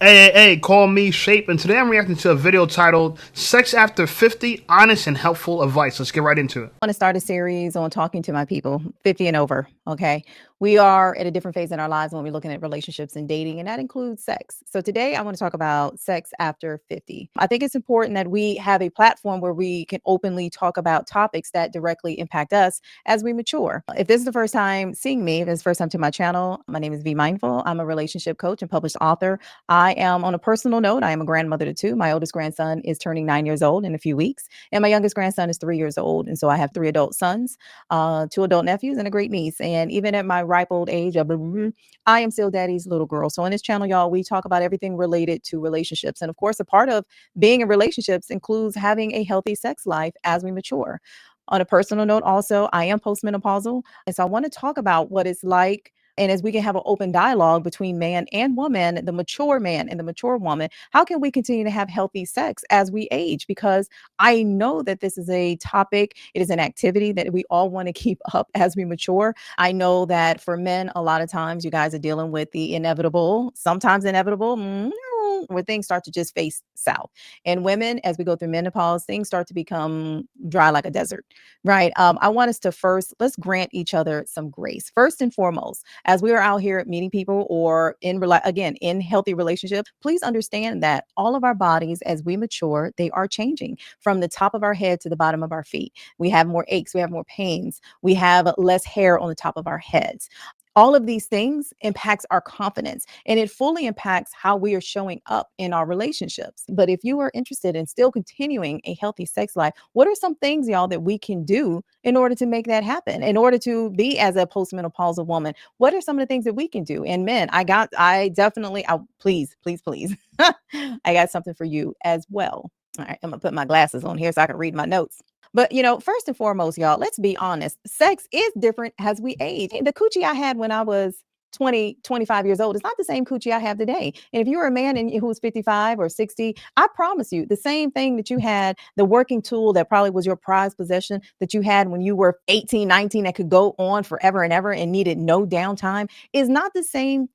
Hey, call me Shape, and today I'm reacting to a video titled Sex After 50, Honest and Helpful Advice. Let's get right into it. Want to start a series on talking to my people 50 and over. Okay. We are at a different phase in our lives when we're looking at relationships and dating, and that includes sex. So today I want to talk about sex after 50. I think it's important that we have a platform where we can openly talk about topics that directly impact us as we mature. If this is the first time seeing me, if this is the first time to my channel, my name is Be Mindful. I'm a relationship coach and published author. I am, on a personal note, I am a grandmother to two. My oldest grandson is turning 9 years old in a few weeks, and my youngest grandson is 3 years old. And so I have three adult sons, two adult nephews, and a great niece. And even at my ripe old age, I am still daddy's little girl. So on this channel, y'all, we talk about everything related to relationships. And of course, a part of being in relationships includes having a healthy sex life as we mature. On a personal note, also, I am postmenopausal. And so I want to talk about what it's like. And as we can have an open dialogue between man and woman, the mature man and the mature woman, how can we continue to have healthy sex as we age? Because I know that this is a topic, it is an activity that we all want to keep up as we mature. I know that for men, a lot of times you guys are dealing with the inevitable, sometimes inevitable, where things start to just face south. And women, as we go through menopause, things start to become dry like a desert, right? I want us to first, let's grant each other some grace. First and foremost, as we are out here meeting people or again, in healthy relationships, please understand that all of our bodies, as we mature, they are changing from the top of our head to the bottom of our feet. We have more aches, we have more pains, we have less hair on the top of our heads. All of these things impacts our confidence, and it fully impacts how we are showing up in our relationships. But if you are interested in still continuing a healthy sex life, what are some things, y'all, that we can do in order to make that happen? In order to be as a postmenopausal woman, what are some of the things that we can do? And men, please, I got something for you as well. All right, I'm gonna put my glasses on here so I can read my notes. But, first and foremost, y'all, let's be honest. Sex is different as we age. The coochie I had when I was 20, 25 years old, it's not the same coochie I have today. And if you're a man and who's 55 or 60, I promise you, the same thing that you had, the working tool that probably was your prized possession that you had when you were 18, 19, that could go on forever and ever and needed no downtime, is not the same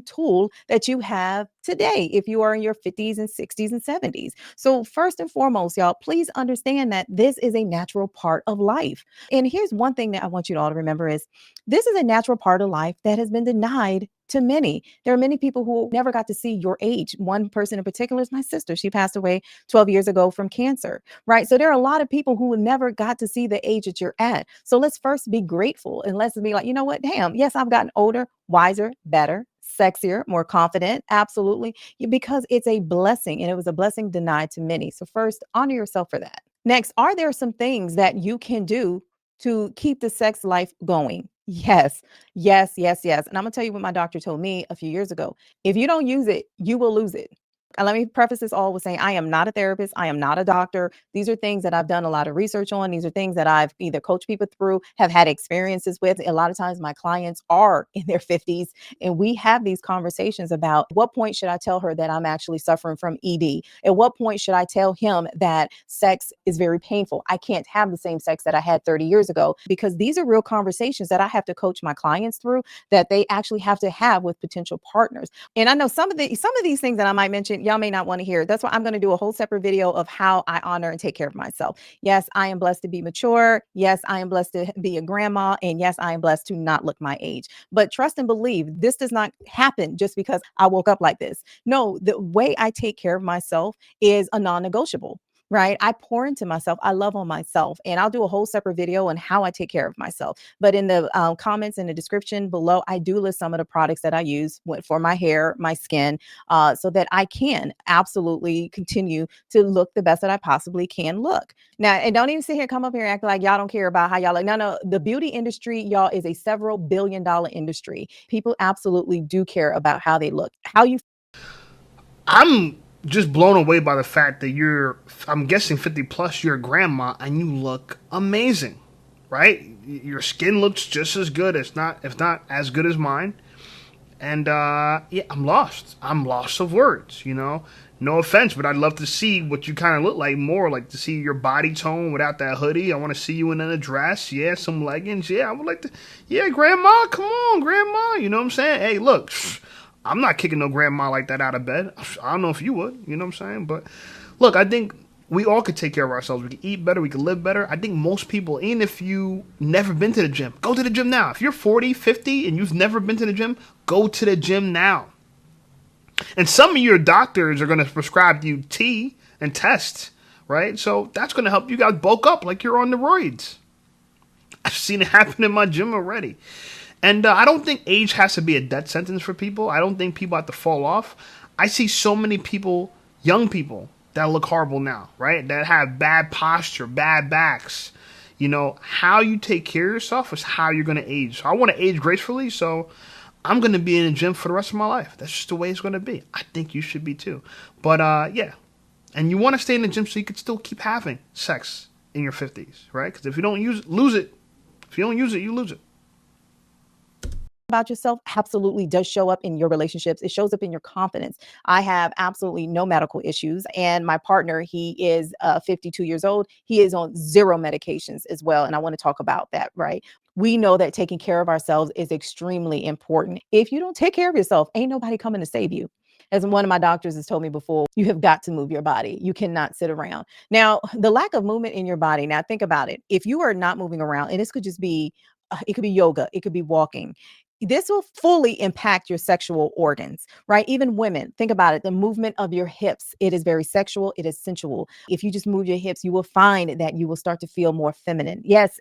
tool that you have today if you are in your 50s and 60s and 70s. So first and foremost, y'all, please understand that this is a natural part of life. And here's one thing that I want you all to remember is this is a natural part of life that has been denied to many. There are many people who never got to see your age. One person in particular is my sister. She passed away 12 years ago from cancer, right? So there are a lot of people who never got to see the age that you're at. So let's first be grateful and let's be like, you know what? Damn, yes, I've gotten older, wiser, better, sexier, more confident. Absolutely. Because it's a blessing, and it was a blessing denied to many. So first, honor yourself for that. Next, are there some things that you can do to keep the sex life going? Yes, yes. And I'm gonna tell you what my doctor told me a few years ago. If you don't use it, you will lose it. And let me preface this all with saying I am not a therapist. I am not a doctor. These are things that I've done a lot of research on. These are things that I've either coached people through, have had experiences with. A lot of times my clients are in their 50s, and we have these conversations about what point should I tell her that I'm actually suffering from ED? At what point should I tell him that sex is very painful? I can't have the same sex that I had 30 years ago, because these are real conversations that I have to coach my clients through, that they actually have to have with potential partners. And I know some of these things that I might mention, y'all may not want to hear. That's why I'm going to do a whole separate video of how I honor and take care of myself. Yes, I am blessed to be mature. Yes, I am blessed to be a grandma. And yes, I am blessed to not look my age. But trust and believe, this does not happen just because I woke up like this. No, the way I take care of myself is a non-negotiable. Right. I pour into myself. I love on myself. And I'll do a whole separate video on how I take care of myself. But in the comments in the description below, I do list some of the products that I use for my hair, my skin, so that I can absolutely continue to look the best that I possibly can look. Now, and don't even sit here, come up here and act like y'all don't care about how y'all look. No, the beauty industry, y'all, is a several billion-dollar industry. People absolutely do care about how they look, how you. I'm just blown away by the fact that I'm guessing 50 plus, you're a grandma, and you look amazing, right? Your skin looks just as good, if not as good as mine. And yeah, I'm lost. I'm lost of words, No offense, but I'd love to see what you kind of look like more, like to see your body tone without that hoodie. I want to see you in a dress, yeah, some leggings. Yeah, I would like to. Yeah, grandma, come on, grandma. You know what I'm saying? Hey, look, I'm not kicking no grandma like that out of bed. I don't know if you would. You know what I'm saying? But look, I think we all could take care of ourselves. We can eat better. We can live better. I think most people, even if you never been to the gym, go to the gym now. If you're 40, 50, and you've never been to the gym, go to the gym now. And some of your doctors are going to prescribe you tea and tests, right? So that's going to help you guys bulk up like you're on the roids. I've seen it happen in my gym already. And I don't think age has to be a death sentence for people. I don't think people have to fall off. I see so many people, young people, that look horrible now, right? That have bad posture, bad backs. You know, how you take care of yourself is how you're going to age. So I want to age gracefully, so I'm going to be in the gym for the rest of my life. That's just the way it's going to be. I think you should be too. But yeah. And you want to stay in the gym so you can still keep having sex in your 50s, right? Because if you don't use it, lose it. If you don't use it, you lose it. About yourself absolutely does show up in your relationships. It shows up in your confidence. I have absolutely no medical issues. And my partner, he is 52 years old. He is on 0 medications as well. And I want to talk about that, right? We know that taking care of ourselves is extremely important. If you don't take care of yourself, ain't nobody coming to save you. As one of my doctors has told me before, you have got to move your body. You cannot sit around. Now, the lack of movement in your body, now think about it. If you are not moving around, and this could just be, it could be yoga, it could be walking. This will fully impact your sexual organs, right? Even women, think about it. The movement of your hips, it is very sexual. It is sensual. If you just move your hips, you will find that you will start to feel more feminine. Yes,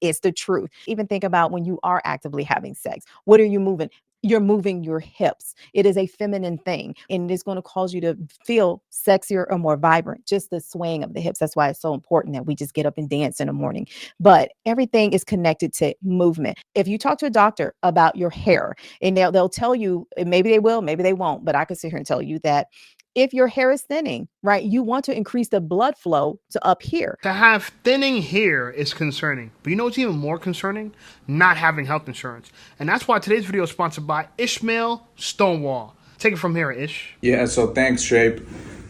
it's the truth. Even think about when you are actively having sex. What are you moving? You're moving your hips. It is a feminine thing, and it's going to cause you to feel sexier or more vibrant. Just the swaying of the hips. That's why it's so important that we just get up and dance in the morning. But everything is connected to movement. If you talk to a doctor about your hair, and they'll tell you, maybe they will, maybe they won't, but I could sit here and tell you that if your hair is thinning, right, you want to increase the blood flow to up here. To have thinning hair is concerning. But you know what's even more concerning? Not having health insurance. And that's why today's video is sponsored by Ismail Stonewall. Take it from here, Ish. Yeah, so thanks, Shape.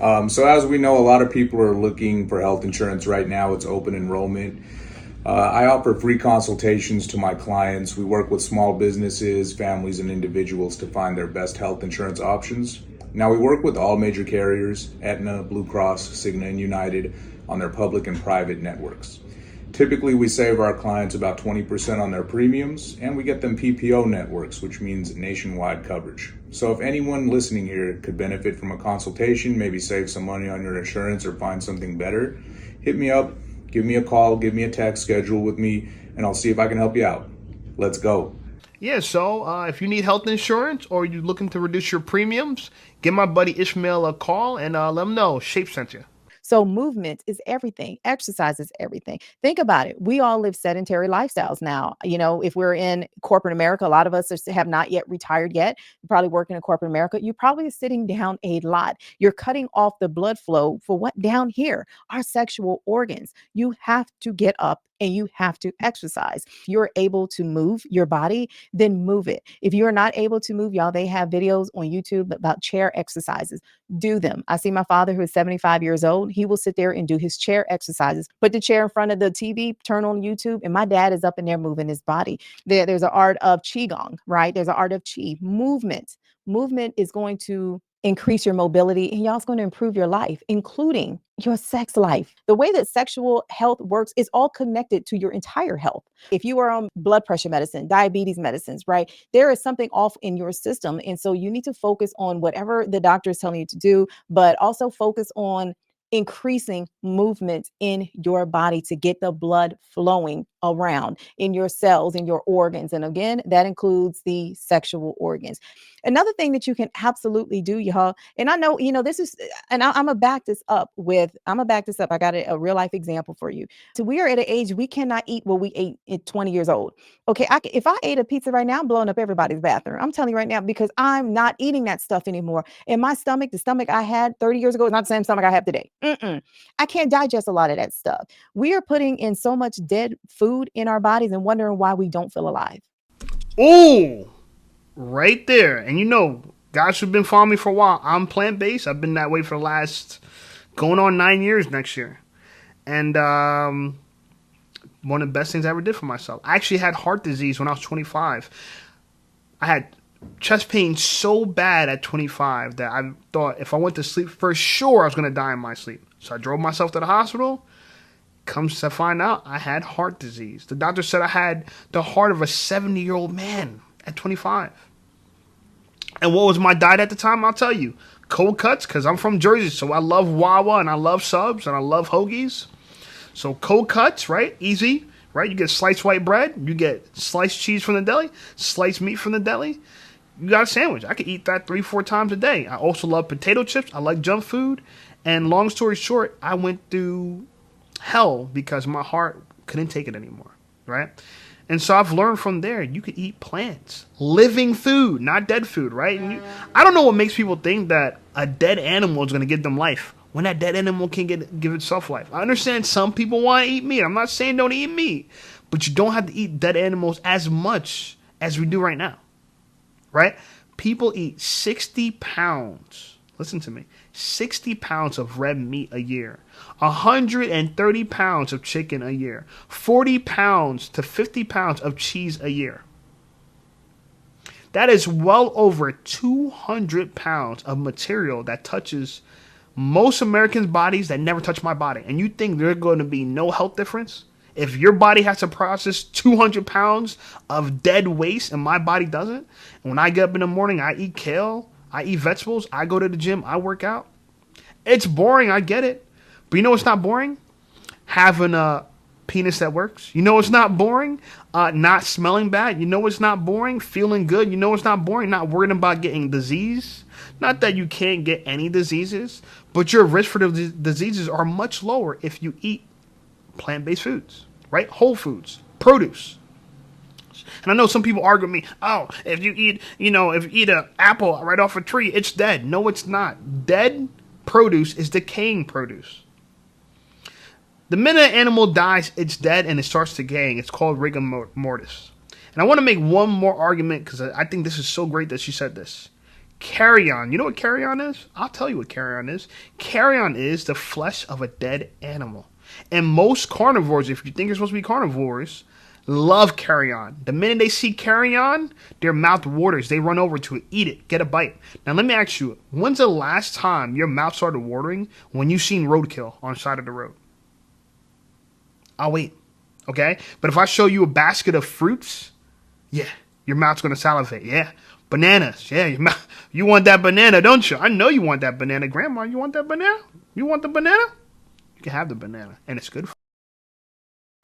So as we know, a lot of people are looking for health insurance right now. It's open enrollment. I offer free consultations to my clients. We work with small businesses, families, and individuals to find their best health insurance options. Now, we work with all major carriers, Aetna, Blue Cross, Cigna, and United, on their public and private networks. Typically, we save our clients about 20% on their premiums, and we get them PPO networks, which means nationwide coverage. So if anyone listening here could benefit from a consultation, maybe save some money on your insurance or find something better, hit me up, give me a call, give me a text, schedule with me, and I'll see if I can help you out. Let's go. Yeah, so if you need health insurance or you're looking to reduce your premiums, give my buddy Ishmael a call and let him know Shape sent you. So movement is everything. Exercise is everything. Think about it. We all live sedentary lifestyles now. You know, if we're in corporate America, a lot of us have not yet retired yet. You're probably working in corporate America. You're probably sitting down a lot. You're cutting off the blood flow for what down here, our sexual organs. You have to get up and you have to exercise. If you're able to move your body, then move it. If you're not able to move, y'all, they have videos on YouTube about chair exercises. Do them. I see my father, who is 75 years old. He will sit there and do his chair exercises. Put the chair in front of the TV, turn on YouTube, and my dad is up in there moving his body. There's an art of qigong, right? There's an art of qi. Movement. Movement is going to increase your mobility, and y'all, it's going to improve your life, including your sex life. The way that sexual health works is all connected to your entire health. If you are on blood pressure medicine, diabetes medicines, right, there is something off in your system. And so you need to focus on whatever the doctor is telling you to do, but also focus on increasing movement in your body to get the blood flowing around in your cells, in your organs. And again, that includes the sexual organs. Another thing that you can absolutely do, y'all, and I know, this is, and I'm gonna back this up. I got a real life example for you. So we are at an age we cannot eat what we ate at 20 years old. Okay, if I ate a pizza right now, I'm blowing up everybody's bathroom. I'm telling you right now, because I'm not eating that stuff anymore. And my stomach, the stomach I had 30 years ago, is not the same stomach I have today. I can't digest a lot of that stuff. We are putting in so much dead food in our bodies and wondering why we don't feel alive. Ooh, right there. And guys who've been following me for a while, I'm plant-based. I've been that way for the last going on 9 years next year. And one of the best things I ever did for myself. I actually had heart disease when I was 25. I had chest pain so bad at 25 that I thought if I went to sleep for sure I was going to die in my sleep. So I drove myself to the hospital. Comes to find out I had heart disease. The doctor said I had the heart of a 70-year-old man at 25. And what was my diet at the time? I'll tell you. Cold cuts, because I'm from Jersey, so I love Wawa and I love subs and I love hoagies. So cold cuts, right? Easy, right? You get sliced white bread. You get sliced cheese from the deli, sliced meat from the deli. You got a sandwich. I could eat that 3-4 times a day. I also love potato chips. I like junk food. And long story short, I went through hell because my heart couldn't take it anymore, right? And so I've learned from there, you could eat plants, living food, not dead food, right? I don't know what makes people think that a dead animal is going to give them life when that dead animal can give itself life. I understand some people want to eat meat. I'm not saying don't eat meat, but you don't have to eat dead animals as much as we do right now, right? People eat 60 pounds. Listen to me. 60 pounds of red meat a year, 130 pounds of chicken a year, 40 pounds to 50 pounds of cheese a year. That is well over 200 pounds of material that touches most Americans' bodies that never touch my body. And you think there's going to be no health difference? If your body has to process 200 pounds of dead waste and my body doesn't, and when I get up in the morning, I eat kale, I eat vegetables, I go to the gym, I work out. It's boring, I get it. But you know what's not boring? Having a penis that works. You know what's not boring? Not smelling bad. You know what's not boring? Feeling good. You know what's not boring? Not worrying about getting disease. Not that you can't get any diseases, but your risk for the diseases are much lower if you eat plant-based foods, right? Whole foods, produce. And I know some people argue with me, oh, if you eat an apple right off a tree, it's dead. No, it's not. Dead produce is decaying produce. The minute an animal dies, it's dead and it starts decaying. It's called rigor mortis. And I want to make one more argument because I think this is so great that she said this. Carrion. You know what carrion is? I'll tell you what carrion is. Carrion is the flesh of a dead animal. And most carnivores, if you think you're supposed to be carnivores, love carrion. The minute they see carrion, their mouth waters. They run over to it, eat it, get a bite. Now let me ask you, when's the last time your mouth started watering when you seen roadkill on the side of the road? I'll wait. Okay? But if I show you a basket of fruits, yeah, your mouth's going to salivate. Yeah. Bananas. Yeah, you want that banana, don't you? I know you want that banana. Grandma, you want that banana? You want the banana? You can have the banana, and it's good for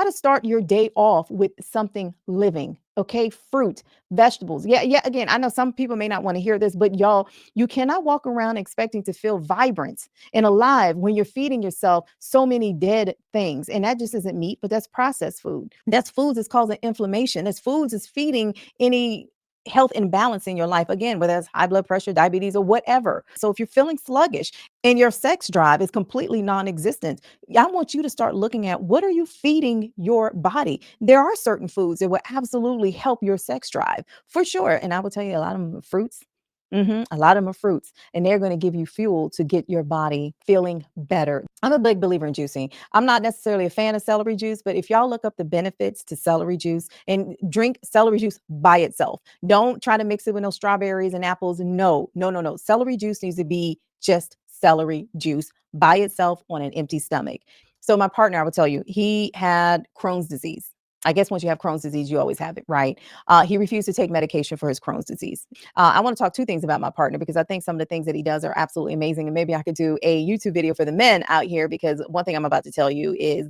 How to start your day off with something living. Okay, fruit, vegetables. Yeah. Again, I know some people may not want to hear this, but y'all, you cannot walk around expecting to feel vibrant and alive when you're feeding yourself so many dead things. And that just isn't meat, but that's processed food. That's foods that's causing inflammation. That's foods that's feeding any health imbalance in your life, again, whether it's high blood pressure, diabetes, or whatever. So if you're feeling sluggish and your sex drive is completely non-existent, I want you to start looking at what are you feeding your body. There are certain foods that will absolutely help your sex drive for sure. And I will tell you, a lot of them are fruits. A lot of them are fruits, and they're going to give you fuel to get your body feeling better. I'm a big believer in juicing. I'm not necessarily a fan of celery juice, but if y'all look up the benefits to celery juice and drink celery juice by itself, don't try to mix it with no strawberries and apples. No. Celery juice needs to be just celery juice by itself on an empty stomach. So my partner, I will tell you, he had Crohn's disease. I guess once you have Crohn's disease, you always have it, right? He refused to take medication for his Crohn's disease. I want to talk two things about my partner because I think some of the things that he does are absolutely amazing. And maybe I could do a YouTube video for the men out here because one thing I'm about to tell you is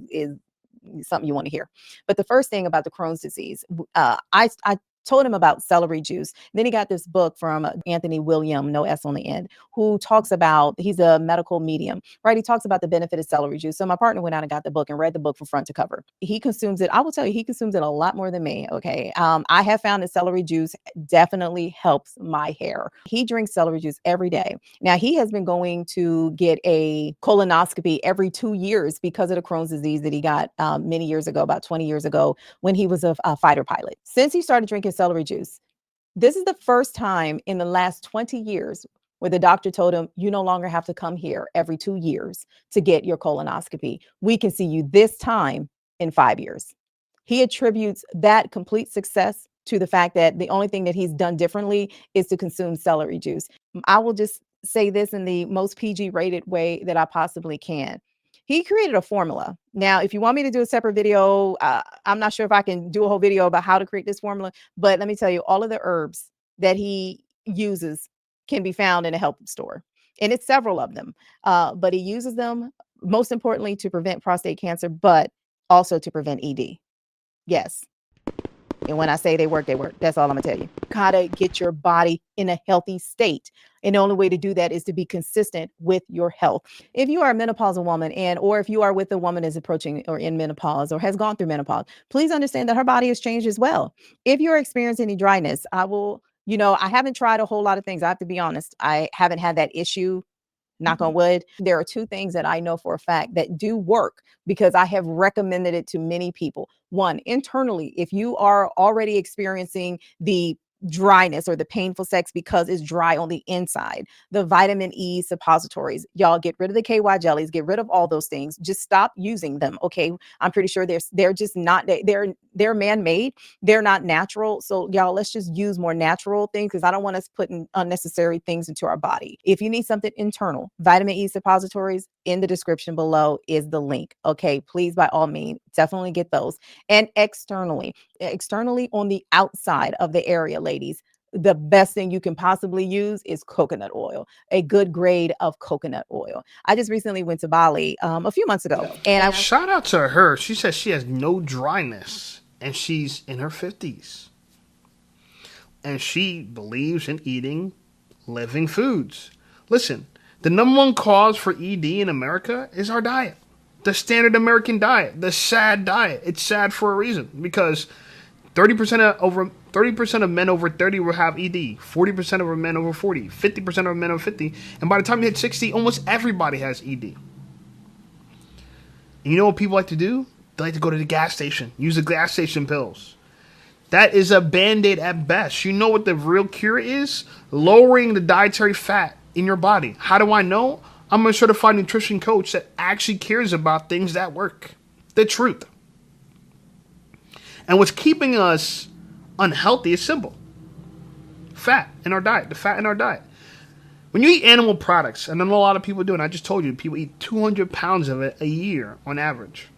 something you want to hear. But the first thing about the Crohn's disease, I told him about celery juice. Then he got this book from Anthony William, no S on the end, who talks about, he's a medical medium, right? He talks about the benefit of celery juice. So my partner went out and got the book and read the book from front to cover. He consumes it. I will tell you, he consumes it a lot more than me. Okay. I have found that celery juice definitely helps my hair. He drinks celery juice every day. Now he has been going to get a colonoscopy every 2 years because of the Crohn's disease that he got many years ago, about 20 years ago, when he was a fighter pilot. Since he started drinking celery juice, this is the first time in the last 20 years where the doctor told him, you no longer have to come here every 2 years to get your colonoscopy. We can see you this time in 5 years. He attributes that complete success to the fact that the only thing that he's done differently is to consume celery juice. I will just say this in the most PG rated way that I possibly can. He created a formula. Now, if you want me to do a separate video, I'm not sure if I can do a whole video about how to create this formula, but let me tell you, all of the herbs that he uses can be found in a health store. And it's several of them, but he uses them most importantly to prevent prostate cancer, but also to prevent ED. Yes. And when I say they work, they work. That's all I'm gonna tell you. Gotta get your body in a healthy state. And the only way to do that is to be consistent with your health. If you are a menopausal woman or if you are with a woman is approaching or in menopause or has gone through menopause, please understand that her body has changed as well. If you're experiencing any dryness, I haven't tried a whole lot of things. I have to be honest. I haven't had that issue. Knock on wood. There are two things that I know for a fact that do work because I have recommended it to many people. One, internally, if you are already experiencing the dryness or the painful sex because it's dry on the inside, the vitamin E suppositories, y'all get rid of the KY jellies, get rid of all those things. Just stop using them. Okay. I'm pretty sure they're just not, they're man-made. They're not natural. So y'all, let's just use more natural things because I don't want us putting unnecessary things into our body. If you need something internal, vitamin E suppositories in the description below is the link. Okay. Please, by all means, definitely get those. And externally on the outside of the area, ladies, the best thing you can possibly use is coconut oil, a good grade of coconut oil. I just recently went to Bali a few months ago, and shout out to her. She says she has no dryness and she's in her 50s. And she believes in eating living foods. Listen, the number one cause for ED in America is our diet. The standard American diet, the sad diet. It's sad for a reason because 30% of men over 30 will have ED. 40% of men over 40. 50% of men over 50. And by the time you hit 60, almost everybody has ED. And you know what people like to do? They like to go to the gas station, use the gas station pills. That is a Band-Aid at best. You know what the real cure is? Lowering the dietary fat in your body. How do I know? I'm a certified nutrition coach that actually cares about things that work. The truth. And what's keeping us unhealthy is simple. Fat in our diet. The fat in our diet. When you eat animal products, and I know a lot of people do, and I just told you, people eat 200 pounds of it a year on average.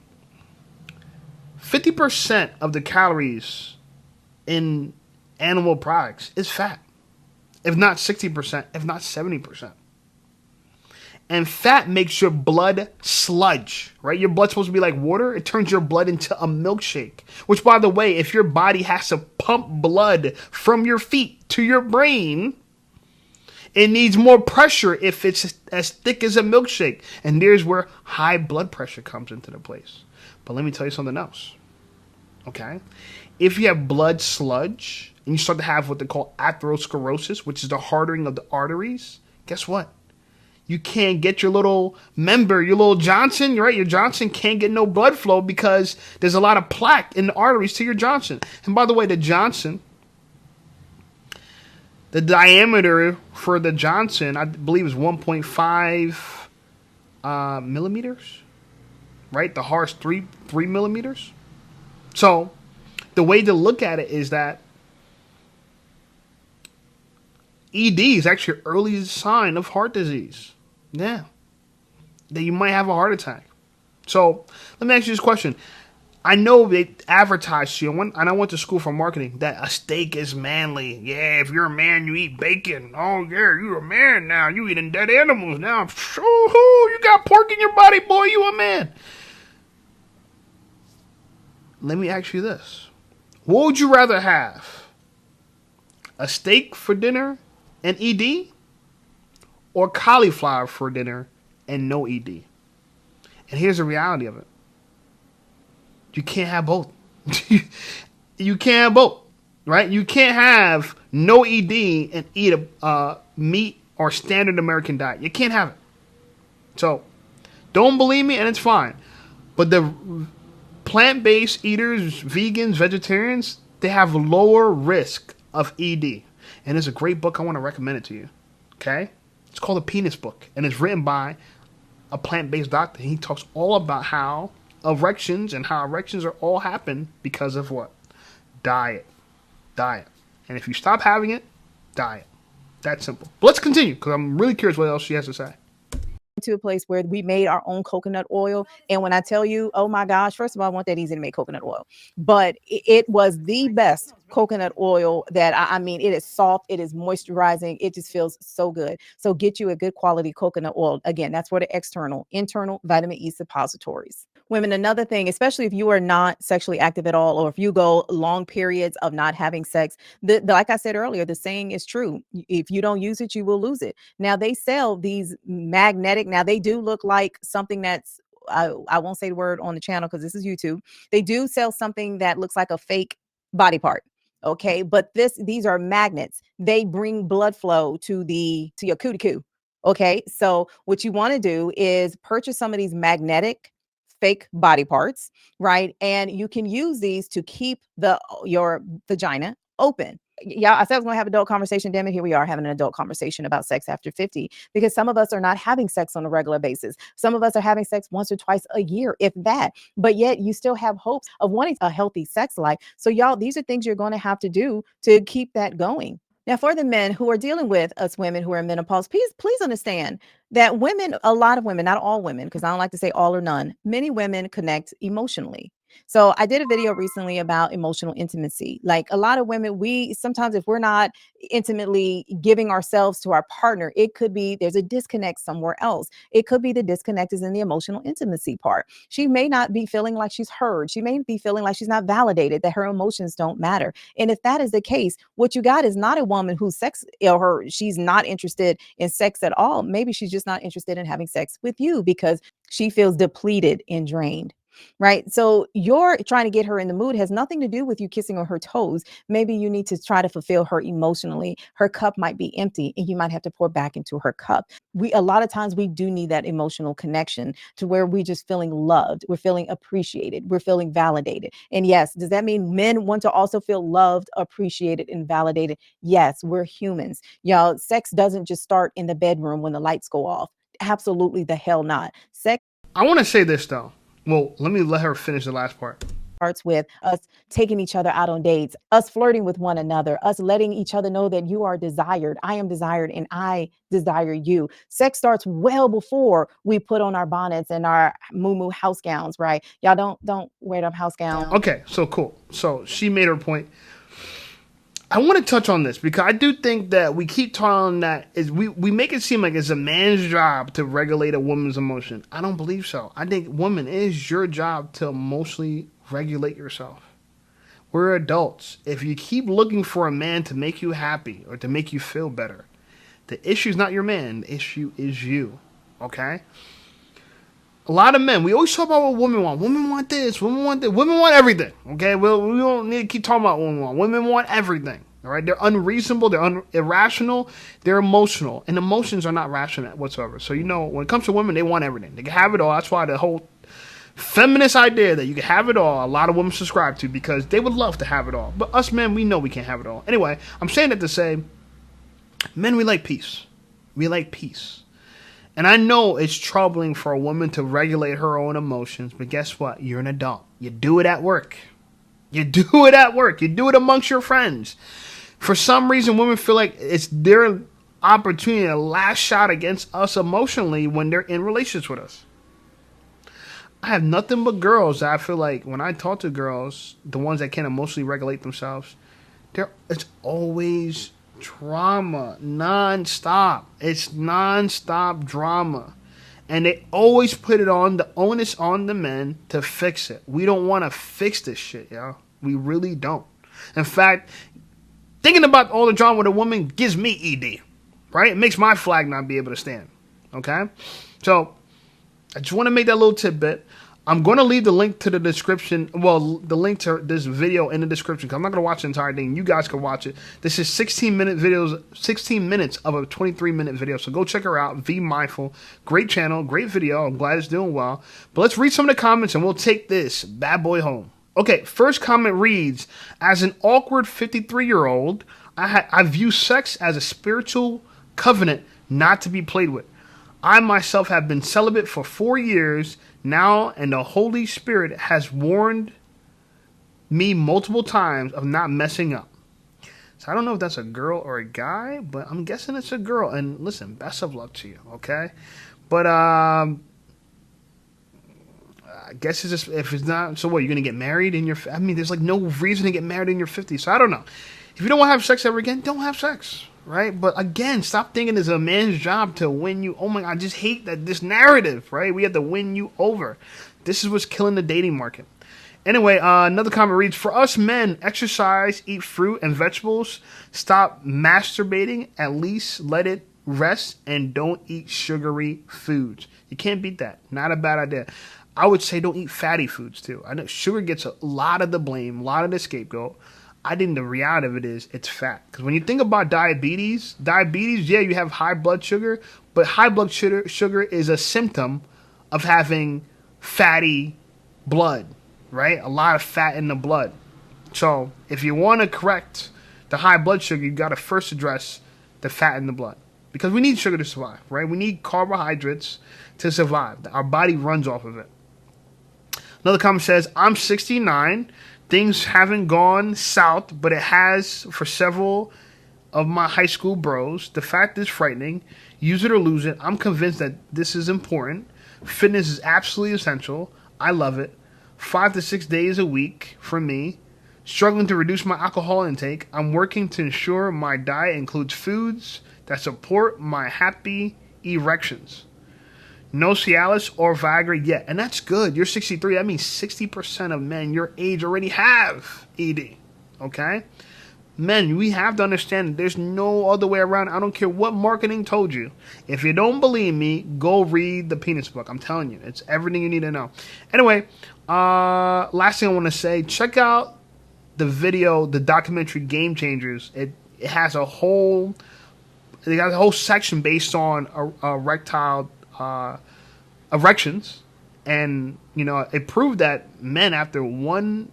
50% of the calories in animal products is fat. If not 60%, if not 70%. And fat makes your blood sludge, right? Your blood's supposed to be like water. It turns your blood into a milkshake. Which, by the way, if your body has to pump blood from your feet to your brain, it needs more pressure if it's as thick as a milkshake. And there's where high blood pressure comes into the place. But let me tell you something else. Okay? If you have blood sludge and you start to have what they call atherosclerosis, which is the hardening of the arteries, guess what? You can't get your little member, your little Johnson, right? Your Johnson can't get no blood flow because there's a lot of plaque in the arteries to your Johnson. And by the way, the Johnson, the diameter for the Johnson, I believe is 1.5 millimeters, right? The heart's 3 millimeters. So the way to look at it is that ED is actually an early sign of heart disease. Yeah. That you might have a heart attack. So let me ask you this question. I know they advertise to you, and I went to school for marketing, that a steak is manly. Yeah, if you're a man, you eat bacon. Oh, yeah, you're a man now. You eating dead animals now. Oh, you got pork in your body, boy, you a man. Let me ask you this. What would you rather have? A steak for dinner and ED? Or cauliflower for dinner and no ED? And here's the reality of it. You can't have both. You can't have both, right? You can't have no ED and eat a meat or standard American diet. You can't have it. So, don't believe me, and it's fine. But the plant-based eaters, vegans, vegetarians, they have lower risk of ED. And there's a great book. I want to recommend it to you. Okay? It's called The Penis Book. And it's written by a plant-based doctor. He talks all about how erections are all happen because of what? Diet. diet. And if you stop having it, diet. That simple. But let's continue because I'm really curious what else she has to say. To a place where we made our own coconut oil. And when I tell you, oh my gosh, first of all, I want that easy to make coconut oil, but it was the best coconut oil that I mean, it is soft, it is moisturizing, it just feels so good. So get you a good quality coconut oil. Again, that's for the internal vitamin E suppositories. Women, another thing, especially if you are not sexually active at all, or if you go long periods of not having sex, like I said earlier, the saying is true. If you don't use it, you will lose it. Now they sell these magnetic. Now they do look like something that's, I won't say the word on the channel because this is YouTube. They do sell something that looks like a fake body part. Okay. But these are magnets. They bring blood flow to your cootie-coo. Okay. So what you want to do is purchase some of these magnetic fake body parts, right? And you can use these to keep your vagina open. Yeah, I said I was going to have an adult conversation. Damn it, here we are having an adult conversation about sex after 50, because some of us are not having sex on a regular basis. Some of us are having sex once or twice a year, if that. But yet you still have hopes of wanting a healthy sex life. So y'all, these are things you're going to have to do to keep that going. Now, for the men who are dealing with us women who are in menopause, please understand that women, a lot of women, not all women, because I don't like to say all or none, many women connect emotionally. So I did a video recently about emotional intimacy. Like a lot of women, we sometimes, if we're not intimately giving ourselves to our partner, it could be there's a disconnect somewhere else. It could be the disconnect is in the emotional intimacy part. She may not be feeling like she's heard. She may be feeling like she's not validated, that her emotions don't matter. And if that is the case, what you got is not a woman who's she's not interested in sex at all. Maybe she's just not interested in having sex with you because she feels depleted and drained. Right. So you're trying to get her in the mood has nothing to do with you kissing on her toes. Maybe you need to try to fulfill her emotionally. Her cup might be empty and you might have to pour back into her cup. A lot of times we do need that emotional connection to where we just feeling loved. We're feeling appreciated. We're feeling validated. And yes, does that mean men want to also feel loved, appreciated, and validated? Yes, we're humans. Y'all, sex doesn't just start in the bedroom when the lights go off. Absolutely the hell not. Sex. I want to say this though. Well, let me let her finish the last part. Starts with us taking each other out on dates, us flirting with one another, us letting each other know that you are desired. I am desired and I desire you. Sex starts well before we put on our bonnets and our moo house gowns, right? Y'all don't wear them house gowns. Okay, so cool. So she made her point. I want to touch on this because I do think that we keep talking that we make it seem like it's a man's job to regulate a woman's emotion. I don't believe so. I think woman is your job to emotionally regulate yourself. We're adults. If you keep looking for a man to make you happy or to make you feel better, the issue is not your man. The issue is you. Okay? A lot of men, we always talk about what women want. Women want this, women want that. Women want everything. Okay? Well, we don't need to keep talking about what women want. Women want everything. All right? They're unreasonable. They're irrational. They're emotional. And emotions are not rational whatsoever. So, when it comes to women, they want everything. They can have it all. That's why the whole feminist idea that you can have it all, a lot of women subscribe to because they would love to have it all. But us men, we know we can't have it all. Anyway, I'm saying that to say, men, we like peace. We like peace. And I know it's troubling for a woman to regulate her own emotions, but guess what? You're an adult. You do it at work. You do it at work. You do it amongst your friends. For some reason, women feel like it's their opportunity, a last shot against us emotionally when they're in relationships with us. I have nothing but girls that I feel like when I talk to girls, the ones that can emotionally regulate themselves, it's always drama, non-stop. It's non-stop drama. And they always put it on the onus on the men to fix it. We don't want to fix this shit, y'all. We really don't. In fact, thinking about all the drama with a woman gives me ED, right? It makes my flag not be able to stand, okay? So I just want to make that little tidbit. I'm going to leave the link to the description. Well, the link to this video in the description because I'm not going to watch the entire thing. You guys can watch it. This is 16-minute videos, 16 minutes of a 23-minute video. So go check her out. Be mindful. Great channel. Great video. I'm glad it's doing well. But let's read some of the comments and we'll take this bad boy home. Okay, first comment reads, as an awkward 53-year-old, I view sex as a spiritual covenant not to be played with. I myself have been celibate for 4 years now, and the Holy Spirit has warned me multiple times of not messing up. So I don't know if that's a girl or a guy, but I'm guessing it's a girl. And listen, best of luck to you, okay? But I guess it's just, if it's not, so what, you're going to get married in your, I mean, there's like no reason to get married in your 50s. So I don't know. If you don't want to have sex ever again, don't have sex, right? But again, stop thinking it's a man's job to win you. Oh my God, I just hate that this narrative, right? We have to win you over. This is what's killing the dating market. Anyway, another comment reads, for us men, exercise, eat fruit and vegetables, stop masturbating, at least let it rest, and don't eat sugary foods. You can't beat that. Not a bad idea. I would say don't eat fatty foods too. I know sugar gets a lot of the blame, a lot of the scapegoat. I think the reality of it is it's fat. Because when you think about diabetes, yeah, you have high blood sugar, but high blood sugar is a symptom of having fatty blood, right? A lot of fat in the blood. So if you want to correct the high blood sugar, you got to first address the fat in the blood. Because we need sugar to survive, right? We need carbohydrates to survive. Our body runs off of it. Another comment says, I'm 69. Things haven't gone south, but it has for several of my high school bros. The fact is frightening. Use it or lose it. I'm convinced that this is important. Fitness is absolutely essential. I love it. 5 to 6 days a week for me. Struggling to reduce my alcohol intake. I'm working to ensure my diet includes foods that support my happy erections. No Cialis or Viagra yet. And that's good. You're 63. That means 60% of men your age already have ED. Okay? Men, we have to understand that there's no other way around. I don't care what marketing told you. If you don't believe me, go read the penis book. I'm telling you. It's everything you need to know. Anyway, last thing I want to say, check out the video, the documentary Game Changers. It has a whole, they got a whole section based on erectile erections, and you know it proved that men after one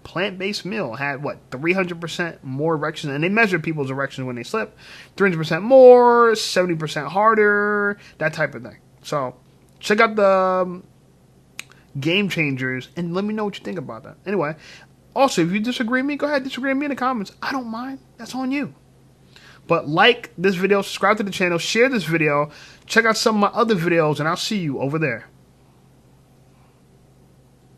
plant-based meal had 300% more erections, and they measured people's erections when they slept, 300% more, 70% harder, that type of thing. So check out the Game Changers and let me know what you think about that. Anyway, also if you disagree with me, go ahead, disagree with me in the comments. I don't mind. That's on you. But like this video, subscribe to the channel, share this video, check out some of my other videos, and I'll see you over there.